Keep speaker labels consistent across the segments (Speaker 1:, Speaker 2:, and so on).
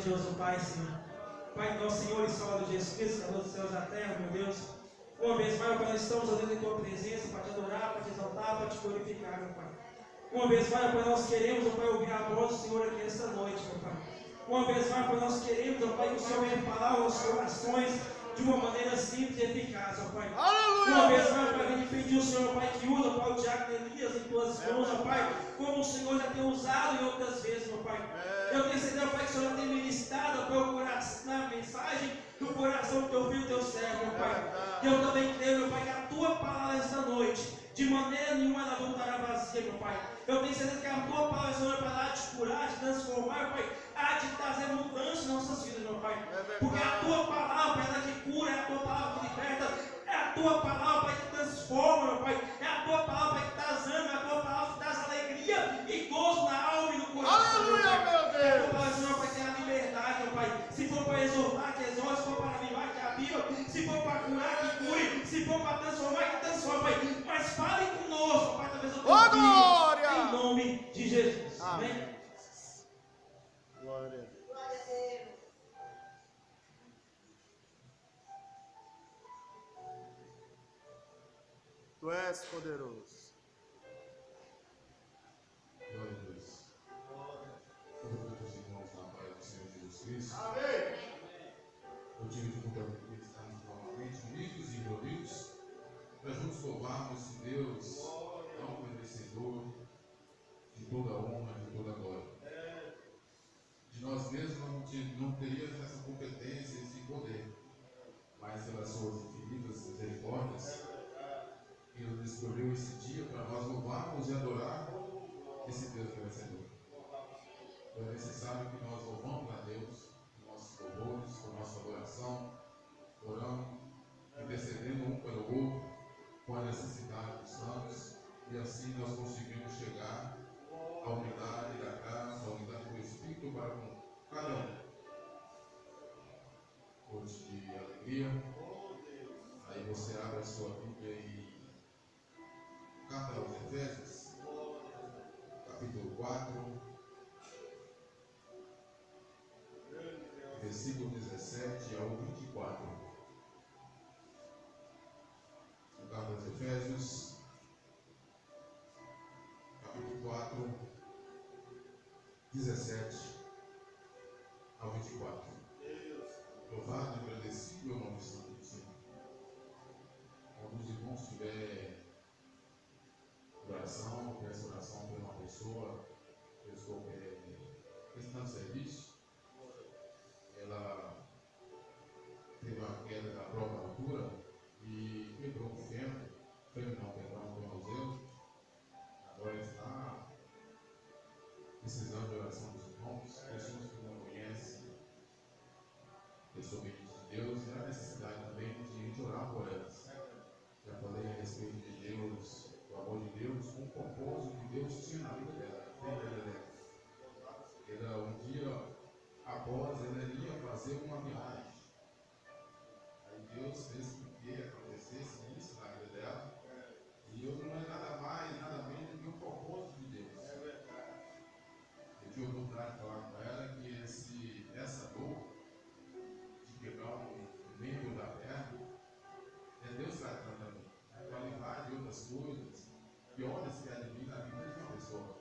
Speaker 1: poderoso Pai, Senhor. Pai, nosso Senhor e Salvador Jesus Cristo, Senhor dos céus e da terra, meu Deus. Uma vez mais, Pai, nós estamos ali em Tua presença para Te adorar, para Te exaltar, para Te glorificar, meu Pai. Uma vez mais, Pai, nós queremos, ó Pai, ouvir a voz do Senhor aqui esta noite, meu Pai. Uma vez mais, Pai, nós queremos, ó Pai, que o Senhor venha falar aos nossos corações de uma maneira simples e eficaz, ó Pai.
Speaker 2: Aleluia!
Speaker 1: Uma vez mais, Pai, vem pedir o Senhor, Pai, que usa, Pai, o diácono Elias em Tuas mãos, ó Pai, como o Senhor já tem usado em outras vezes, meu Pai. Eu tenho certeza, Pai, que o Senhor já tem ministrado, Pai, o coração, na mensagem do coração do Teu filho, Teu servo, meu Pai. E eu também creio, meu Pai, que a Tua palavra esta noite, de maneira nenhuma ela voltará vazia, meu Pai. Eu tenho certeza que a Tua palavra, Senhor, é para lá te curar, te transformar, Pai, há de trazer mudança em nossas vidas, meu Pai. Porque a Tua palavra, Pai, ela que cura, é a Tua palavra que liberta, é a Tua palavra, Pai, que transforma, meu Pai. É a Tua palavra, Pai, que traz ânimo, é a Tua palavra que traz alegria e gozo na alma e no coração, meu Pai. É a Tua palavra, Senhor, Pai, que é a liberdade, meu Pai. Se for para exortar, que exorte, se for para avivar, que aviva, se for para curar, que cure, se for para transformar, que transforma, Pai. Mas fale conosco, Pai, talvez eu tenha
Speaker 2: glória!
Speaker 1: em nome de Jesus. Amém?
Speaker 2: Glória a Deus. Tu és poderoso.
Speaker 3: Glória a Deus. Todos os irmãos na paz do Senhor Jesus Cristo.
Speaker 2: Amém.
Speaker 3: Eu tive muita alegria de estarmos novamente unidos e reunidos para juntos louvarmos esse Deus tão merecedor de toda a honra e de toda a glória. De nós mesmos não teríamos essa competência, esse poder, mas pelas suas infinitas misericórdias, Ele nos escolheu esse dia para nós louvarmos e adorar esse Deus merecedor. Então é necessário que nós louvamos a Deus com nossos louvores, com nossa adoração, orando, intercedendo um pelo outro, com a necessidade dos santos, e assim nós conseguimos chegar à unidade da graça, à unidade do Espírito para com cada um. Hoje de alegria, aí você abre a sua Bíblia e carta aos Efésios, capítulo 4, versículo 17 ao 24. Carta aos Efésios, capítulo 4, 17 ao 24. Louvado e agradecido é o nome santo do Senhor. Quando os irmãos tiverem oração, peço oração por uma pessoa, eu estou prestando serviço, ela teve uma queda da própria altura e quebrou o fêmur não, perdão, o tornozelo. Agora está precisando de oração dos irmãos, pessoas que não conhecem pessoalmente de Deus, e a necessidade também de a gente orar por elas. Já falei a respeito de Deus, do amor de Deus, com o propósito que Deus tinha na vida dela, Ela, um dia após, ela iria fazer uma viagem. Aí Deus fez com que acontecesse isso na vida dela. E eu não é nada mais, nada menos do que o propósito de Deus. Eu tive a oportunidade de falar com ela que essa dor de quebrar um membro da perna é Deus tratando a mim. Para livrar de outras coisas piores que advêm na vida de uma pessoa.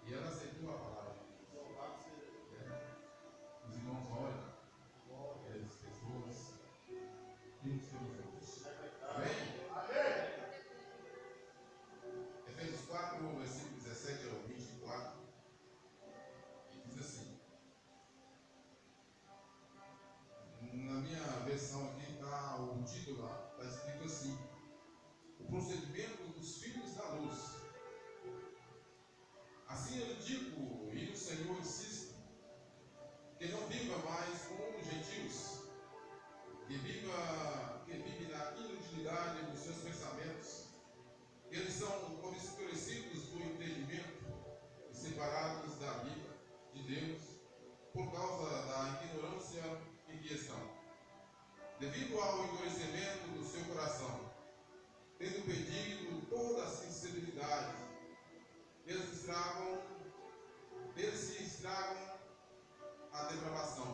Speaker 3: E ela aceitou a palavra de Deus. Os irmãos olham, as pessoas, uns pelos outros. Amém? Efésios 4, versículo 17 ao 24, e diz assim: na minha versão aqui está o título lá, está escrito assim: o procedimento dos filhos da luz. Assim eu digo, e o Senhor insisto, que não viva mais como os gentios, que vive na inutilidade dos seus pensamentos. Eles são obscurecidos do entendimento e separados da vida de Deus por causa da ignorância em que estão. Devido ao endurecimento do seu coração, tendo perdido toda a sensibilidade, eles se estragam a depravação.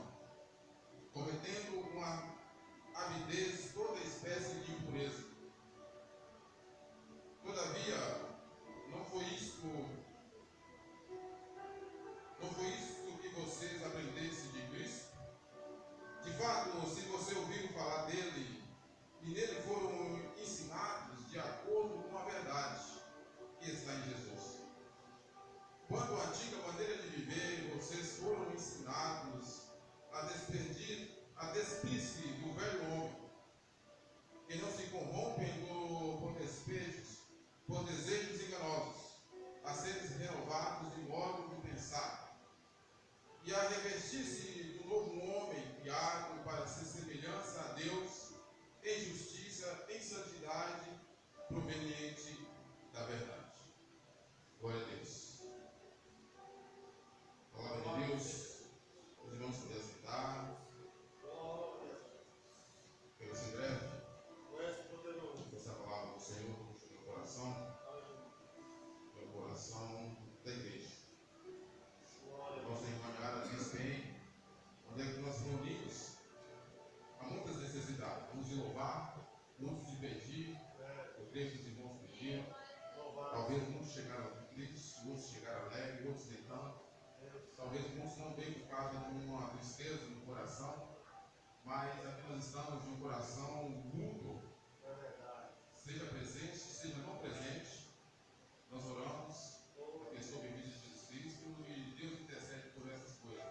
Speaker 3: Revestir-se do novo homem criado para ser semelhança a Deus em justiça, em santidade, proveniente da verdade. Glória a Deus. Palavra de Deus, os irmãos puderem sentar. Quero ser breve. Essa palavra do Senhor no meu coração da igreja. Vamos encaminhar diz bem onde é que nós reunimos. Há muitas necessidades. Uns de louvar, outros de pedir. Eu creio que os irmãos pediram. Talvez muitos chegaram tristes, outros chegaram alegres, outros deitando. Talvez muitos não venham por causa de uma tristeza no coração. Mas aqui nós estamos de um coração mútuo. Seja presente, seja não presente. Nós oramos, porque sou bem-vindo de Jesus Cristo e Deus intercede por essas coisas.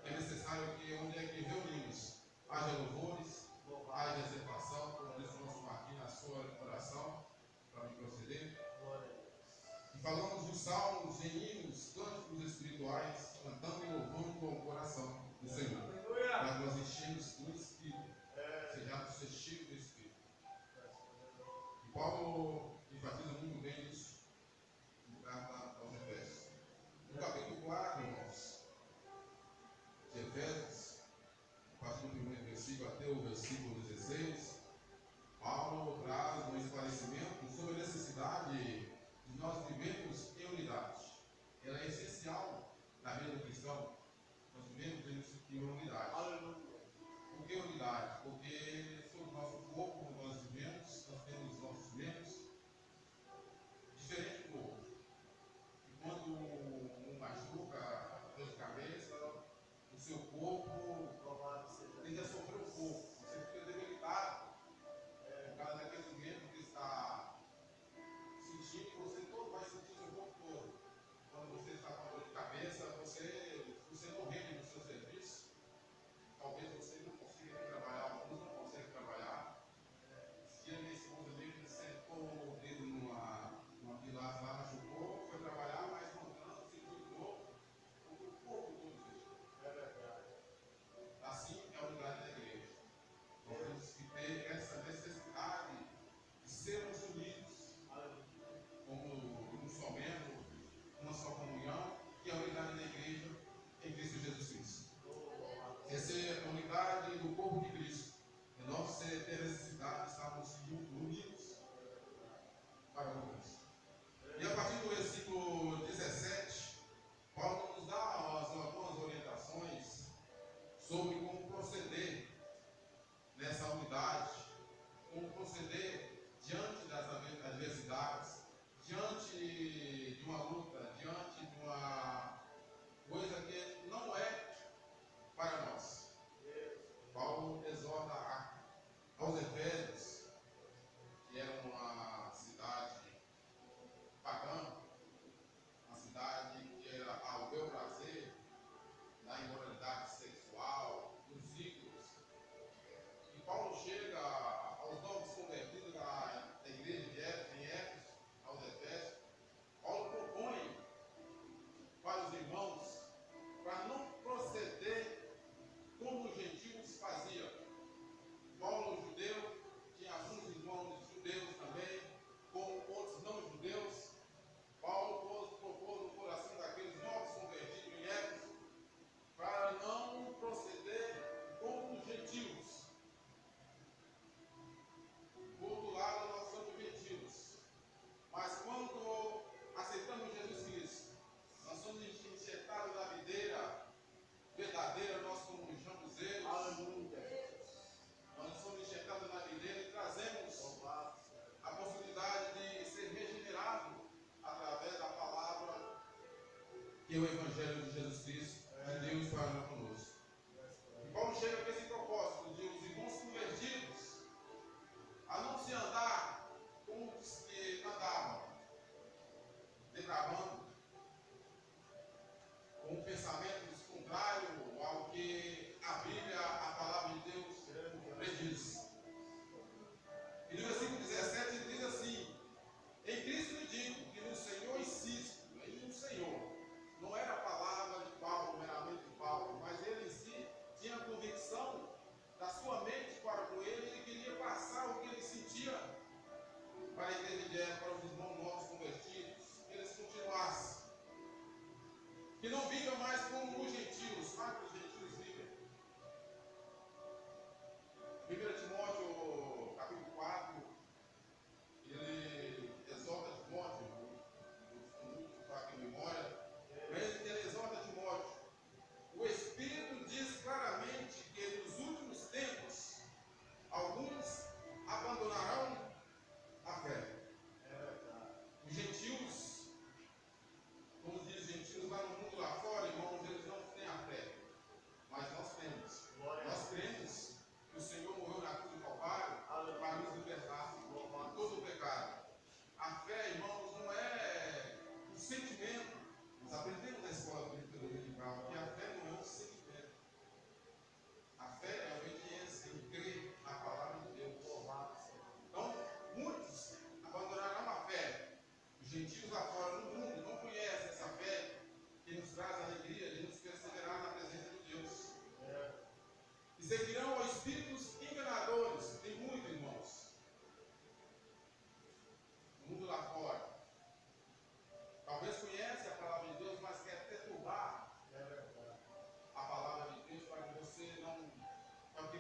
Speaker 3: É necessário que onde é que reunimos, haja louvores, haja exaltação, como diz o nosso Marquinhos na sua oração, para me proceder. E falamos dos salmos, em hinos, cânticos espirituais, cantando e louvando ao coração do Senhor. Para nós enchermos do Espírito, sejamos cheios do Espírito. E Paulo enfatiza muito bem isso no carta aos Efésios. No capítulo 4, irmãos, de Efésios, a partir do primeiro versículo até o versículo 16, Paulo traz um esclarecimento sobre a necessidade de nós vivermos em unidade. Ela é essencial na vida do cristão. Nós vivemos em unidade. Por que unidade? Porque sobre o nosso corpo nós vivemos, nós temos nossos membros diferentes do outro. E quando um machuca a dor de cabeça, o seu corpo tende a sofrer um pouco. Você fica debilitado. Por causa daquele momento que está sentindo, você todo vai sentir o corpo todo. Quando você está com a dor de cabeça, você não rende no seu serviço.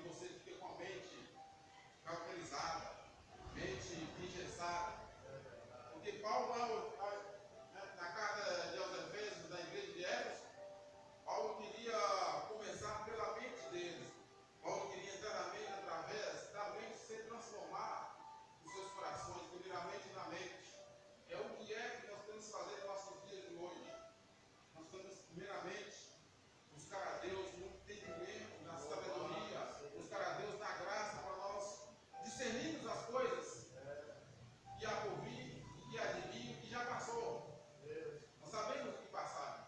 Speaker 3: que você fique com a mente cauterizada, mente engessada. Porque Paulo, na carta aos Efésios, da igreja de Éfeso, Paulo queria começar pela mente deles. Paulo queria entrar na mente através da mente se transformar os seus corações, primeiramente na mente. É o que nós temos que fazer nos nossos dias de hoje. Nós temos, primeiramente, buscar a Deus no entendimento, na sabedoria, buscar a Deus na graça para nós discernirmos as coisas que há por vir, que há de vir, que já passou. Nós sabemos o que passaram.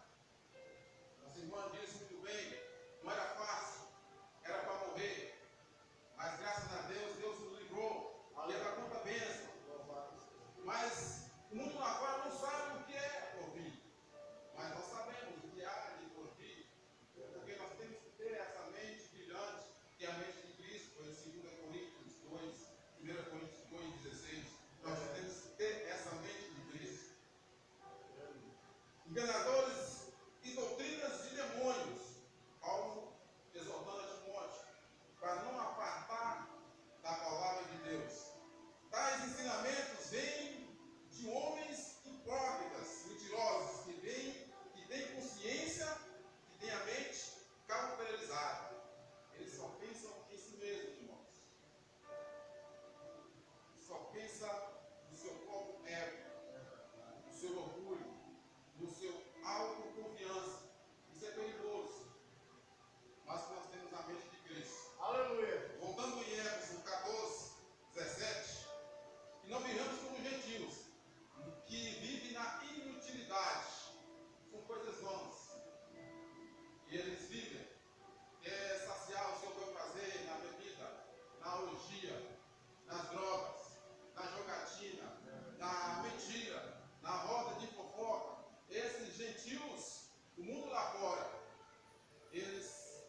Speaker 3: Nossa irmã disse muito bem, não era fácil, era para morrer. Mas graças a Deus, Deus nos livrou. E ela conta a bênção. Mas o mundo lá fora não sabe o que é por vir. Mas nós sabemos o que há de por vir. Porque nós temos que ter essa mente brilhante, que é a mente de Cristo, foi em 2 Coríntios 2, 1 Coríntios 2,16. Nós temos que ter essa mente de Cristo. Enganadores e doutrinas de demônios. Paulo exortando a Timóteo para não apartar da palavra de Deus. Tais ensinamentos vêm de homens hipócritas, mentirosos, que têm consciência, que têm a mente cauterizada. Eles só pensam em si mesmos, irmãos. Só pensa no seu próprio ego, no seu orgulho, no seu autoconfiança. Isso é perigoso. Mas nós temos a mente de Cristo.
Speaker 2: Aleluia.
Speaker 3: Voltando em Éfeso 14, 17, que não vivemos como gentios, que vivem na inutilidade, são coisas vãs. E eles vivem, quer saciar o seu bel prazer na bebida, na orgia, nas drogas, na jogatina, na mentira, na roda de fofoca. Esses gentios, o mundo lá fora, eles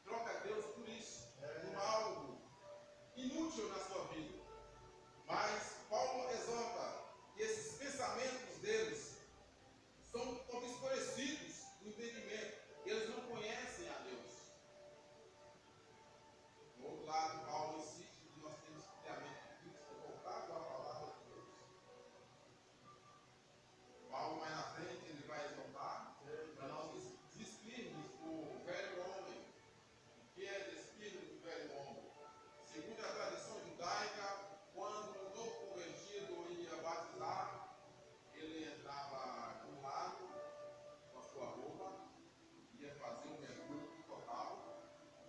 Speaker 3: trocam Deus por isso, por algo inútil na sua vida. Mas Paulo exorta que esses pensamentos deles são obscurecidos do entendimento. Eles não conhecem a Deus. Do outro lado, Paulo insiste que nós temos que ter a mente de Cristo voltada à palavra de Deus. Paulo, mais na frente, ele vai exortar para nós despirmos o velho homem. O que é despirmos do velho homem? Segundo a tradição judaica, quando um novo convertido ia batizar, ele entrava de um lado com a sua roupa, ia fazer um mergulho total,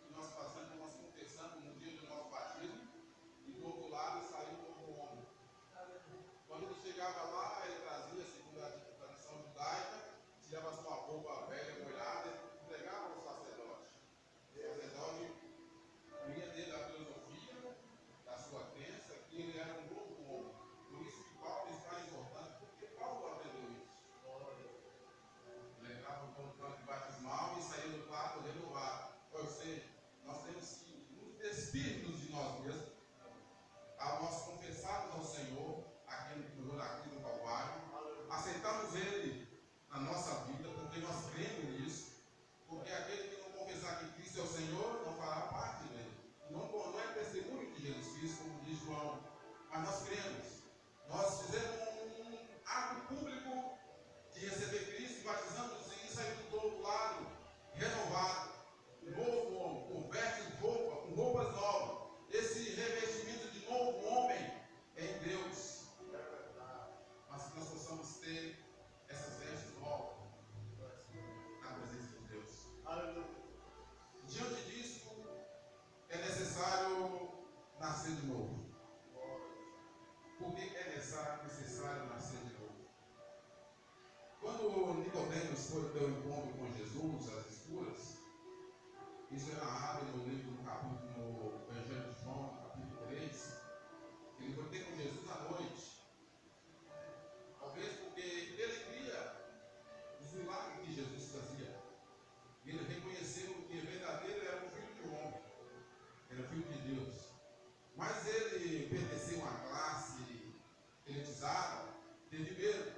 Speaker 3: que nós fazemos, nós confessamos no dia do nosso batismo, e do outro lado saiu um novo homem. Quando ele chegava lá, ele trazia, segundo a tradição judaica, tirava a sua roupa velha, molhada, e entregava ao sacerdote. O sacerdote vinha dele a filosofia da sua crença, que ele era um novo homem. Por isso que Paulo está exortando, porque Paulo aprendeu isso. Ele entrava no campo batismal e saía do quarto renovado. Ou seja, nós temos que nos despirmos de nós mesmos, ao nós confessarmos ao Senhor, aquele que morreu na cruz do Calvário, aceitarmos Ele na nossa vida, porque nós cremos nisso, porque aquele que não confessar que Cristo é o Senhor, não fará parte dele. Não é testemunho de Jesus Cristo, como diz João, mas nós cremos. Nós fizemos um ato público de receber Cristo, batizamos e saímos do outro lado, renovado, novo homem, com vestes de roupa, com roupas novas. Esse revestimento de novo homem é em Deus. Mas que nós possamos ter essas vestes novas na presença de Deus.
Speaker 2: Aleluia.
Speaker 3: Diante disso, é necessário nascer de novo. Por que é necessário nascer de novo? Quando Nicodemos foi ter um encontro com Jesus, às escuras, isso é narrado no livro, no Evangelho de João, no capítulo 3, ele foi ter com Jesus à noite. Talvez porque ele via os milagres que Jesus fazia. E ele reconheceu que verdadeiro era o Filho de homem, era Filho de Deus. Mas ele pertenceu a uma classe elitizada, teve medo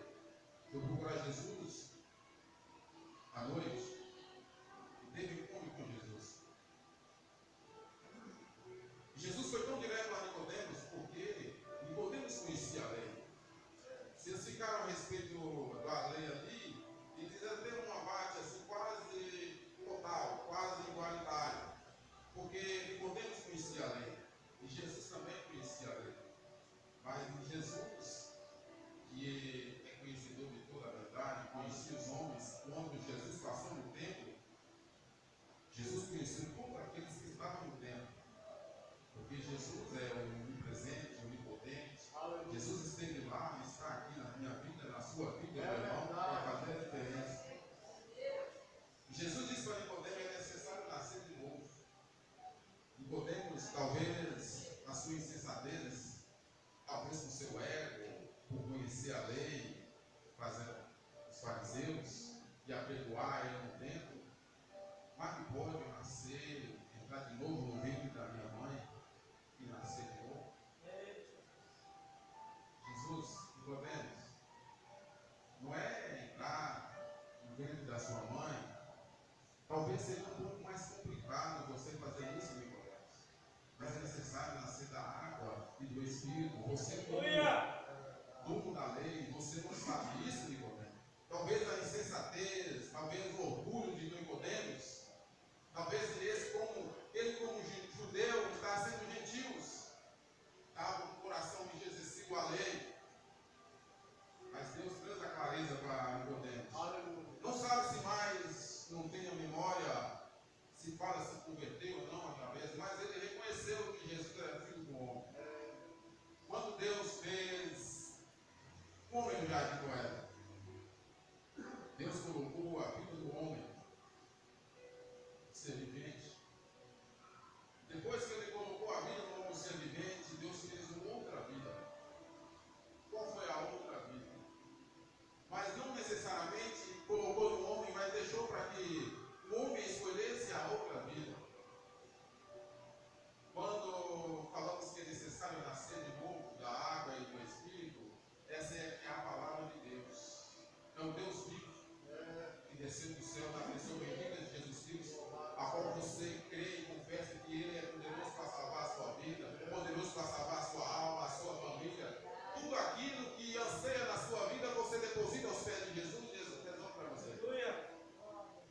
Speaker 3: de procurar Jesus à noite, e teve fome com Jesus. conheceu todos aqueles que estavam no templo. Porque Jesus é onipresente, onipotente. Jesus esteve lá e está aqui na minha vida, na sua vida, meu irmão, para fazer a diferença. Jesus disse para Nicodemo: é necessário nascer de novo. Nicodemo, talvez, na sua insensatez, talvez com seu ego, por conhecer a lei, fazendo os fariseus e apregoar ele no templo, mas que pode nascer, entrar de novo no ventre da minha mãe e nascer de novo. Jesus, Nicodemos, não é entrar no ventre da sua mãe. Talvez seja um pouco mais complicado você fazer isso, Nicodemos, mas é necessário nascer da água e do Espírito. Você, como dono da lei, você não sabe isso, Nicodemos. Talvez a insensatez, talvez o orgulho de Nicodemos, talvez ele como judeu, está sendo gentios, estava no coração de Jesus seguiu a lei. Mas Deus traz a clareza para Nicodemos. Não sabe se mais não tem a memória, se fala se converteu ou não através, mas ele reconheceu que Jesus era filho do homem. Quando Deus fez o homem no jardim do Éden, Deus colocou a vida do homem ser vivente. Depois que ele colocou a vida do homem ser vivente, Deus fez uma outra vida. Qual foi a outra vida? Mas não necessariamente colocou no homem, mas deixou para que o homem escolhesse a outra vida. Quando falamos que é necessário nascer de novo da água e do Espírito, essa é a palavra de Deus. É o Deus vivo que desceu do céu na pessoa bendita de Jesus Cristo, a qual você crê e confessa que Ele é poderoso para salvar a sua vida, poderoso para salvar a sua alma, a sua família. Tudo aquilo que anseia na sua vida, você deposita aos pés de Jesus, Jesus resolve para você.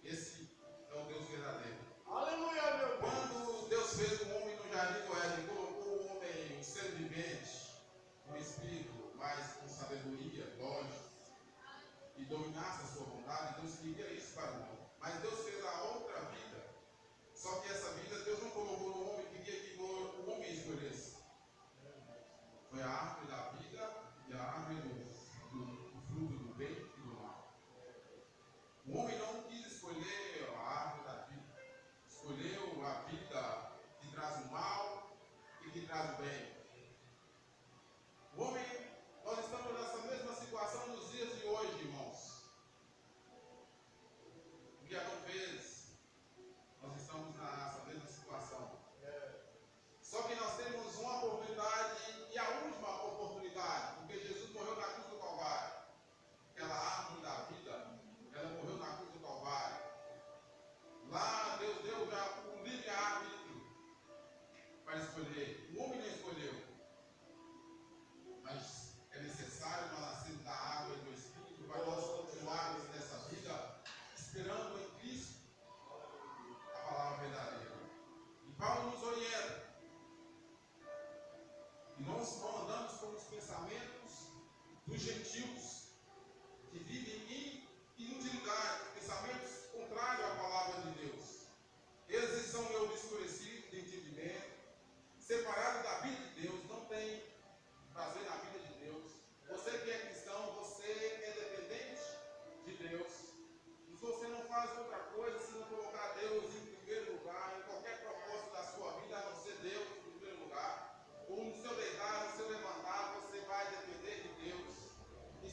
Speaker 3: Esse é o Deus verdadeiro. Aleluia, meu Deus. Quando Deus fez o homem no jardim do Éden, colocou o homem, um ser vivente, um espírito, mas com sabedoria, lógica, e dominasse a sua vontade, Deus queria isso para o homem. Mas Deus fez a outra vida. Só que essa vida Deus não colocou no homem, queria que o homem escolhesse. Foi a árvore da vida e a árvore do fruto do bem e do mal. O homem não quis escolher a árvore da vida. Escolheu a vida que traz o mal e que traz o bem. O homem, nós estamos nessa mesma situação nos dias de hoje, irmãos. O que Adão fez, nós estamos nessa mesma situação. Só que nós temos uma oportunidade e a última oportunidade, porque Jesus morreu na cruz do Calvário. Aquela árvore da vida, ela morreu na cruz do Calvário. Lá Deus deu já um livre-arbítrio para escolher. O homem não escolheu. Mas é necessário nós nascermos da água e do Espírito para nós continuarmos nessa vida esperando em Cristo a palavra verdadeira. E Paulo nos orienta. E nós não andamos com os pensamentos dos gentios que vivem em inutilidade, pensamentos contrários à palavra de Deus. Eles são obscurecidos de entendimento, separados da vida de Deus, não tem prazer na vida de Deus. Você que é cristão, você é dependente de Deus. E você não faz outra coisa se não colocar Deus em primeiro lugar, em qualquer propósito da sua vida, a não ser Deus em primeiro lugar. Ou no seu deitar, no seu levantar, você vai depender de Deus. E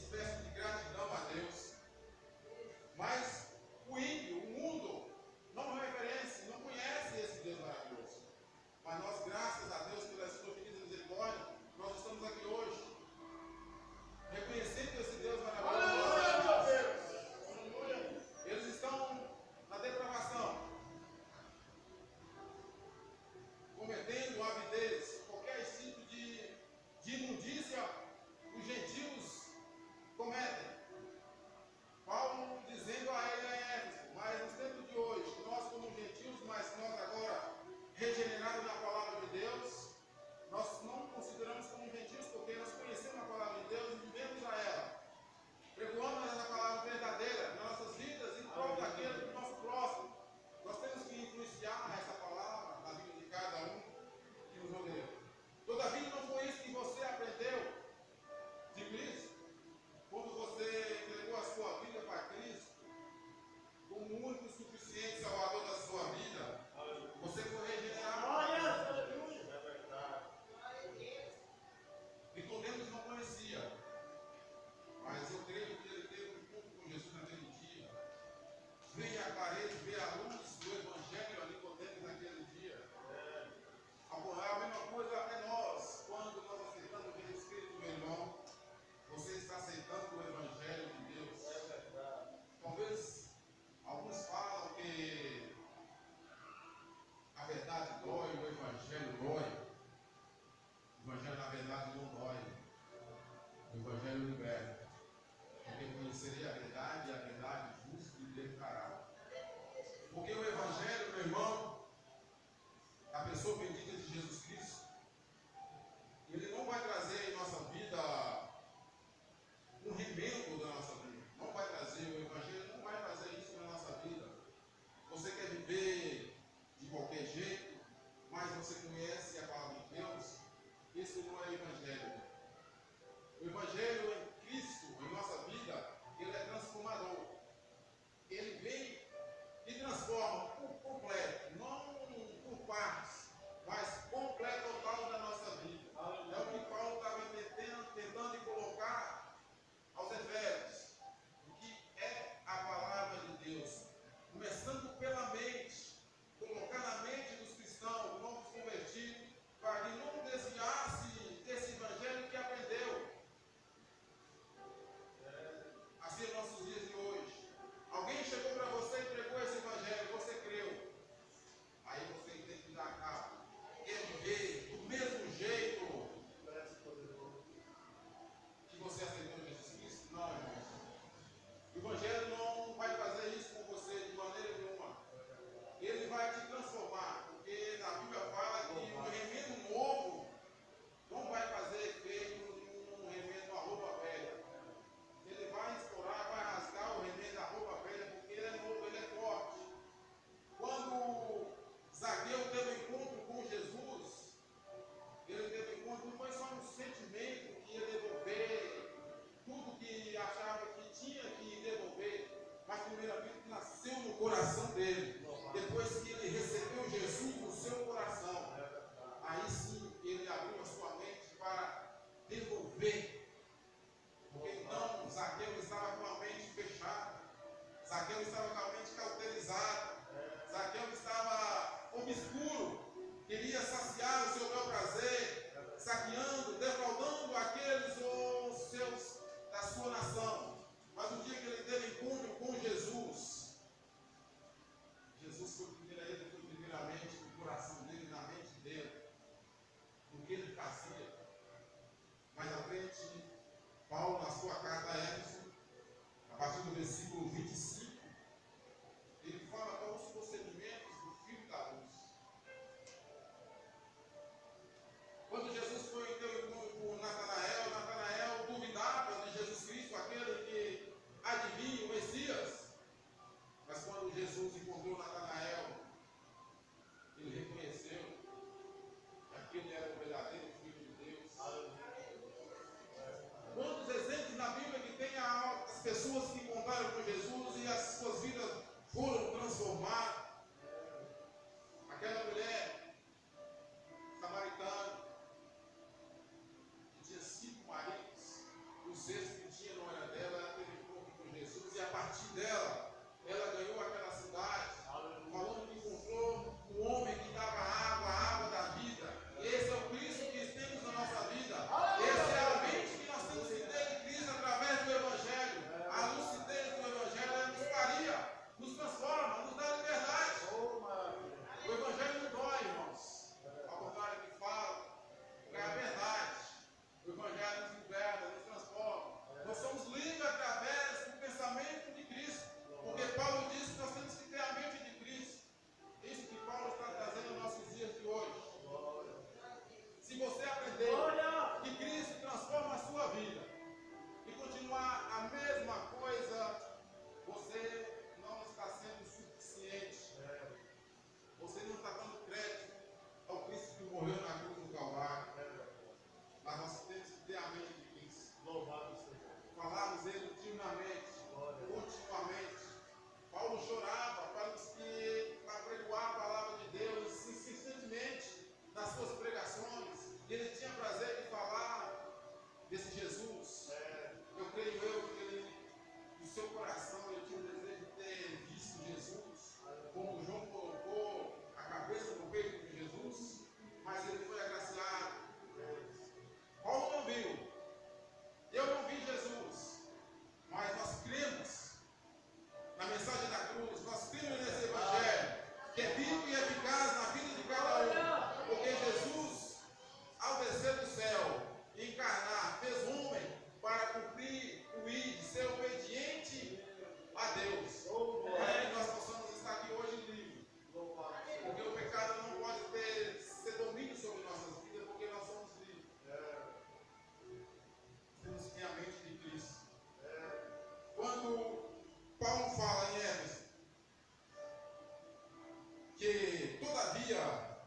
Speaker 3: Todavia,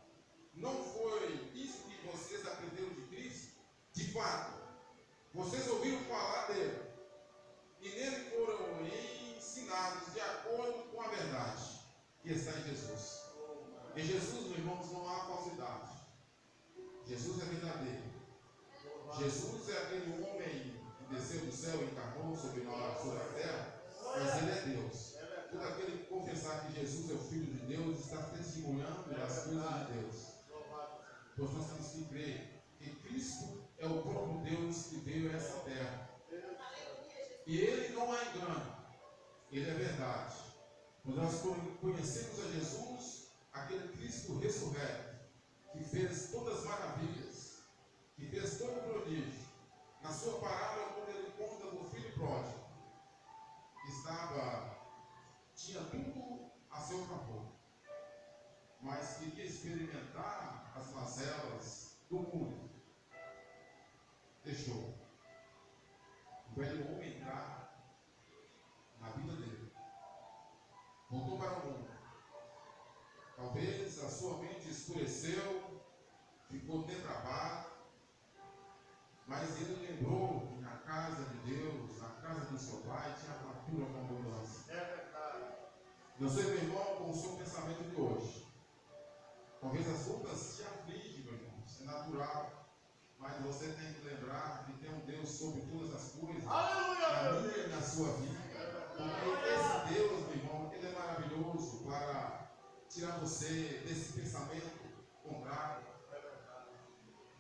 Speaker 3: não foi isso que vocês aprenderam de Cristo? De fato, vocês ouviram falar dele e nele foram ensinados de acordo com a verdade que está em Jesus. Em Jesus, meus irmãos, não há falsidade. Jesus é verdadeiro. Jesus é aquele homem que desceu do céu e encarnou sobre a terra, mas ele é Deus. Todo aquele que confessar que Jesus é o Filho de Deus está testemunhando das coisas de Deus. Pois nós temos que crer que Cristo é o próprio Deus que veio a essa terra. E ele não há engano, ele é verdade. Quando nós conhecemos a Jesus, aquele Cristo ressurreto, que fez todas as maravilhas, que fez todo o prodígio, na sua parábola, quando ele conta do filho pródigo, que tinha tudo a seu favor, mas queria experimentar as mazelas do mundo, deixou o velho homem entrar na vida dele, voltou para o mundo. Talvez a sua mente escureceu, ficou depravado, mas ele lembrou que na casa de Deus, na casa do seu pai, tinha fartura com abundância. É verdade. Não sei, meu irmão, com o seu pensamento de hoje. Talvez as lutas te afligem, meu irmão, isso é natural. Mas você tem que lembrar que tem um Deus sobre todas as coisas. Aleluia! Na minha e na sua vida. Porque esse Deus, meu irmão, ele é maravilhoso para tirar você desse pensamento contrário.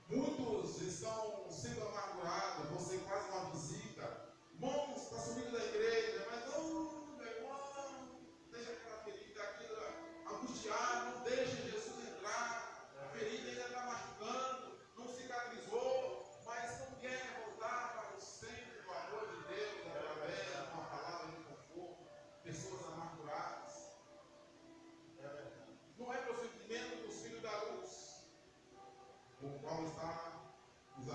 Speaker 3: Muitos estão sendo amargurados, você faz uma visita, irmãos, está subindo da igreja, mas não, meu irmão, deixa aquela ferida, aquilo angustiado, não deixa Jesus entrar, a ferida ainda está machucando, não cicatrizou, mas não quer voltar para o centro do amor de Deus, através de uma palavra de conforto, pessoas amarguradas. Não é procedimento dos filhos da luz, o qual está nos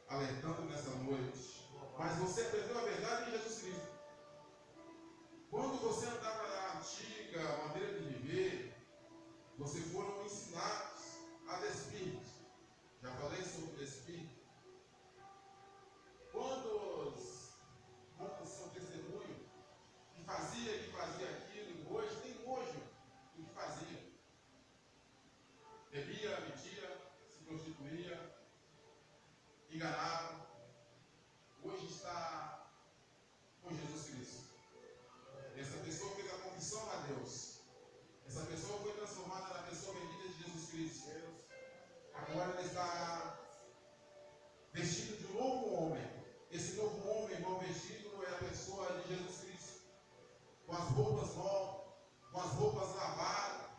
Speaker 3: alertando nessa noite. Mas você aprendeu a verdade em Jesus Cristo. Quando você andava na antiga maneira de viver, vocês foram ensinados a despir. Já falei sobre despir. Quantos são testemunhos que fazia aquilo, hoje tem nojo do que fazia. Bebia, mentia, se prostituía, enganava. Hoje está com Jesus Cristo. Essa pessoa fez a confissão a Deus. Essa pessoa foi transformada na pessoa bendita de Jesus Cristo. Agora ele está vestido de um novo homem. Esse novo homem, irmão, vestido é a pessoa de Jesus Cristo. Com as roupas novas, com as roupas lavadas,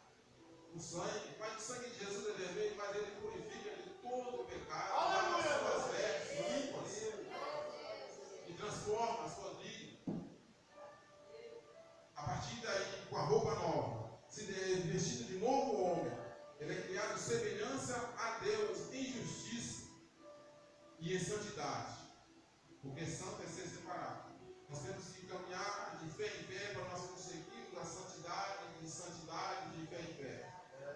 Speaker 3: o sangue. Mas o sangue de Jesus é vermelho, mas ele purifica de todo o pecado. Lava as suas vestes limpas e transforma a sua vida. A partir daí, com a roupa nova, se vestido de novo homem, ele é criado em semelhança a Deus, em justiça e em santidade. Porque santo é ser separado. Nós temos que caminhar de fé em fé para nós conseguirmos a santidade, de fé em fé.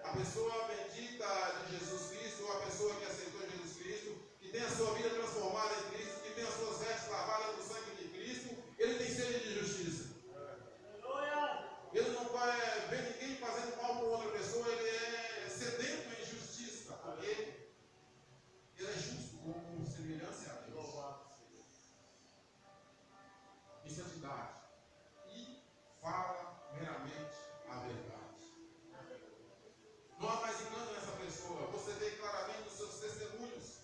Speaker 3: A pessoa bendita de Jesus Cristo, ou a pessoa que aceitou Jesus Cristo, que tem a sua vida transformada em Cristo, que tem as suas vestes lavadas no sangue de Cristo, ele tem sede de justiça. Ele não vai ver ninguém fazendo mal para outra pessoa, ele é sedento em justiça, porque ele é justo como semelhança a Deus. Em santidade. E fala meramente a verdade. Não há mais engano nessa pessoa. Você vê claramente nos seus testemunhos.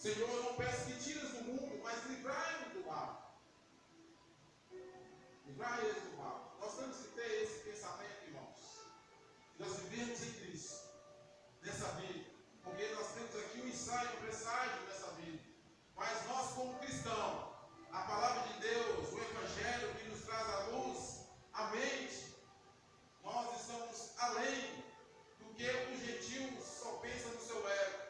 Speaker 3: Senhor, eu não peço que tires do mundo, mas livrai-nos do mal. Livrai-nos do mal. Nós temos que ter esse pensamento, irmãos. Nós vivemos em Cristo, nessa vida. Porque nós temos aqui um ensaio, um presságio nessa vida. Mas nós, como cristãos, a palavra de Deus, o Evangelho que nos traz à luz, a mente, nós estamos além do que os gentios só pensam no seu ego.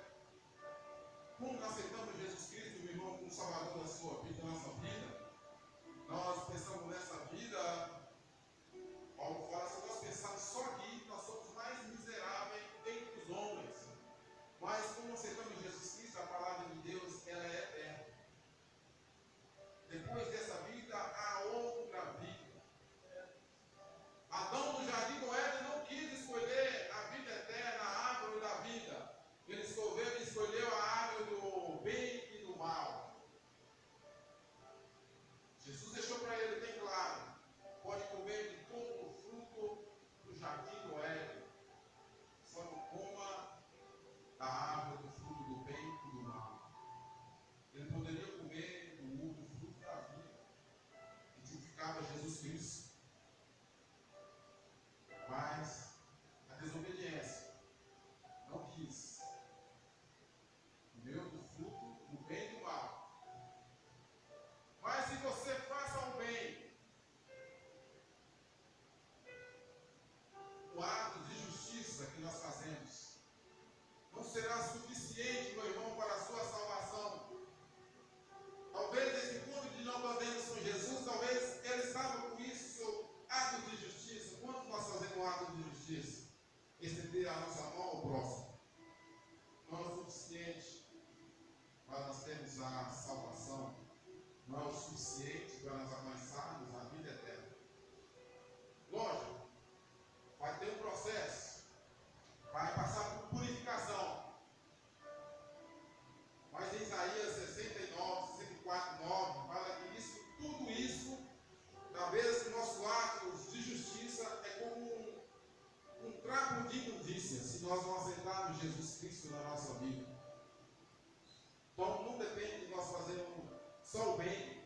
Speaker 3: Como nós aceitamos Jesus Cristo, meu irmão, como Salvador da sua vida, da nossa vida, nós pensamos nessa vida, Paulo fala, se nós pensarmos só aqui, nós somos mais miseráveis entre os homens. Mas como aceitamos Jesus Cristo, a palavra de Deus, ela é eterna. Depois dessa vida, há outra vida. Adão no jardim do Éden não quis escolher a vida eterna, a árvore da vida. Ele escolheu a árvore do bem e do mal. Jesus deixou para ele bem claro: pode comer de todo o fruto do jardim do Éden, só não coma da árvore do fruto do bem e do mal. Ele poderia comer do fruto da vida, que significava Jesus Cristo. Mas a desobediência não quis. Comeu do fruto do bem e do mal. Mas se você faça o bem, o ato de justiça que nós fazemos não será suficiente, meu irmão, para a sua salvação. Talvez esse ponto de não podemos com Jesus, talvez ele estava com isso, ato de justiça. Quando nós fazemos um ato de justiça? Estender a nossa mão ao próximo. Não é o suficiente para nós termos a salvação. Não é o suficiente para nós alcançarmos a vida eterna. Lógico, vai ter um processo, vai passar por purificação. Mas em Isaías 69, 64, 9, fala que isso, tudo isso, talvez nossos atos de justiça é como um trapo de imundícia, se nós não aceitarmos Jesus Cristo na nossa vida. Então não depende de nós fazermos só o bem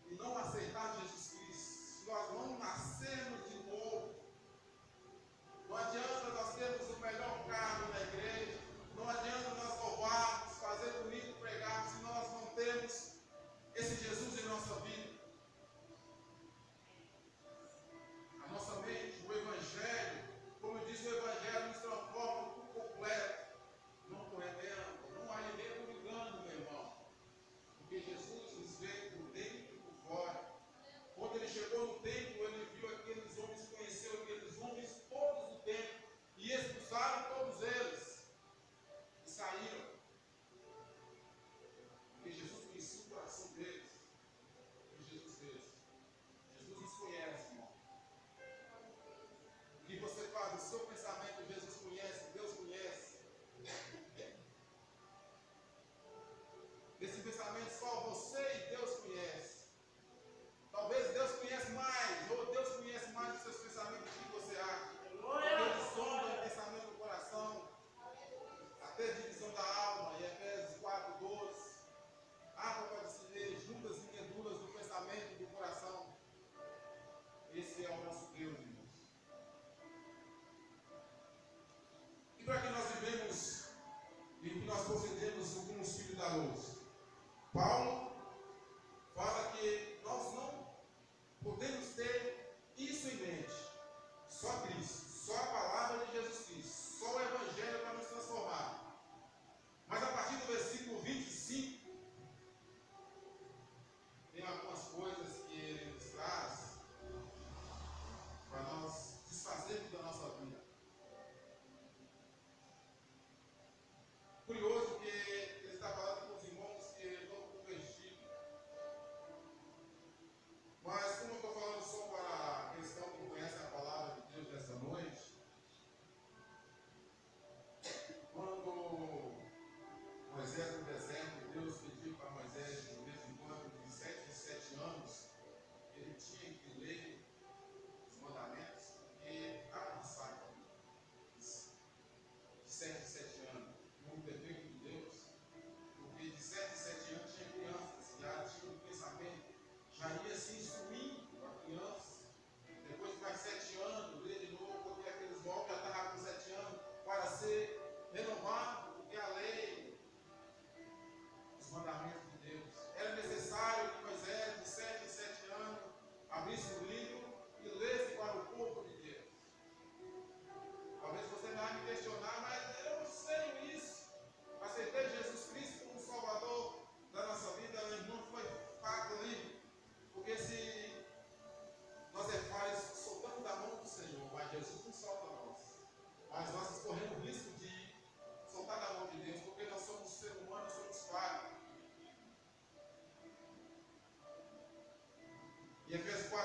Speaker 3: e não aceitar Jesus Cristo. Se nós não nascermos de novo, não adianta nós termos o melhor carro na igreja, não adianta nós louvarmos, fazer bonito, pregar, se nós não temos esse Jesus em nossa vida. A nossa mente, o Evangelho, como eu disse, o Evangelho nos transforma por completo. Não com remendo, não alimenta o engano, meu irmão. Porque Jesus nos vê por dentro e por fora.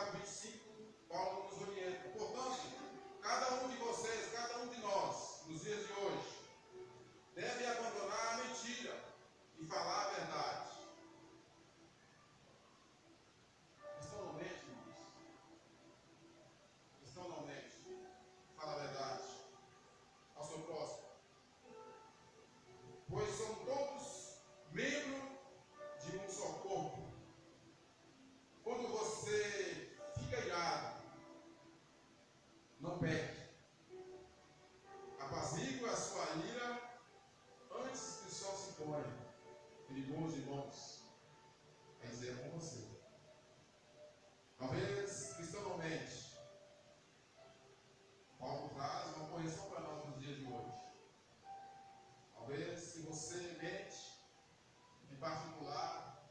Speaker 3: 4, 25, Paulo nos orienta. Portanto, cada um de vocês, cada um de nós, nos dias de hoje, deve abandonar a mentira e falar a verdade. Estão no mente, irmãos? Estão no mente? Fala a verdade ao seu próximo. Pois são todos membros de um só corpo. Quando você fica irado, não peque. Apazigue a sua ira antes que o sol se ponha. Perigoso, irmãos. Quer dizer, é com você. Talvez, cristãomente, Paulo traz uma correção para nós nos dias de hoje. Talvez, se você mente, em particular,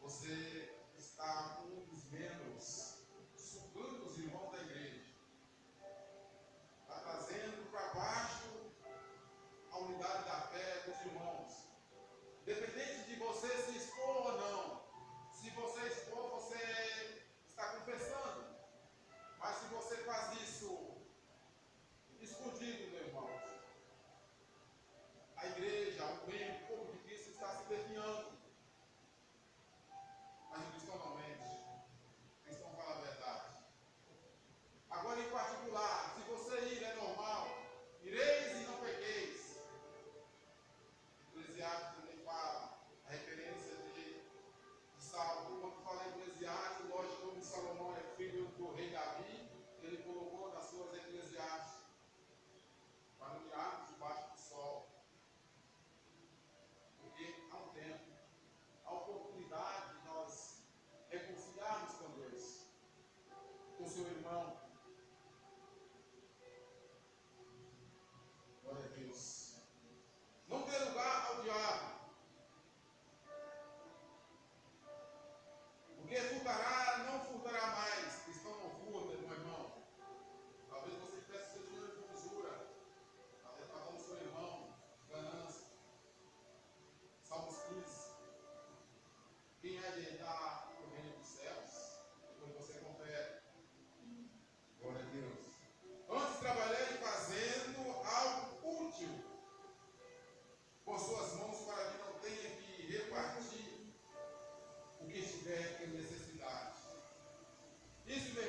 Speaker 3: você está com um dos membros sugando os irmãos da igreja. Está trazendo para baixo a unidade da fé dos irmãos. Independente de você se expor ou não. Se você expor, você está confessando. Mas se você faz isso escondido, meu irmão, a igreja, o membro, o povo de Cristo está se definhando. Mas o cristão não mente. O cristão fala a verdade. Agora, em particular, se você ir é normal, ireis e não pequeis. Eclesiastes também fala a referência de Salmo. Quando fala em Eclesiastes, lógico, como Salomão é filho do rei Davi, ele colocou nas suas Eclesiastes para não mirarmos debaixo do sol. Porque há um tempo, a oportunidade de nós reconciliarmos com Deus, com o seu irmão. Glória a Deus. Não dê lugar ao diabo. Porque furtará, não furtará mais. Cristão não furta, meu irmão. Talvez você peça seu dinheiro com usura. Talvez pagando seu irmão, ganância. Salmos 15. Quem é de entrar no reino dos céus? Depois você confere. Glória a Deus. Antes trabalhei fazendo algo útil com suas mãos para que não tenha que repartir o que estiver em necessidade. Isso, meu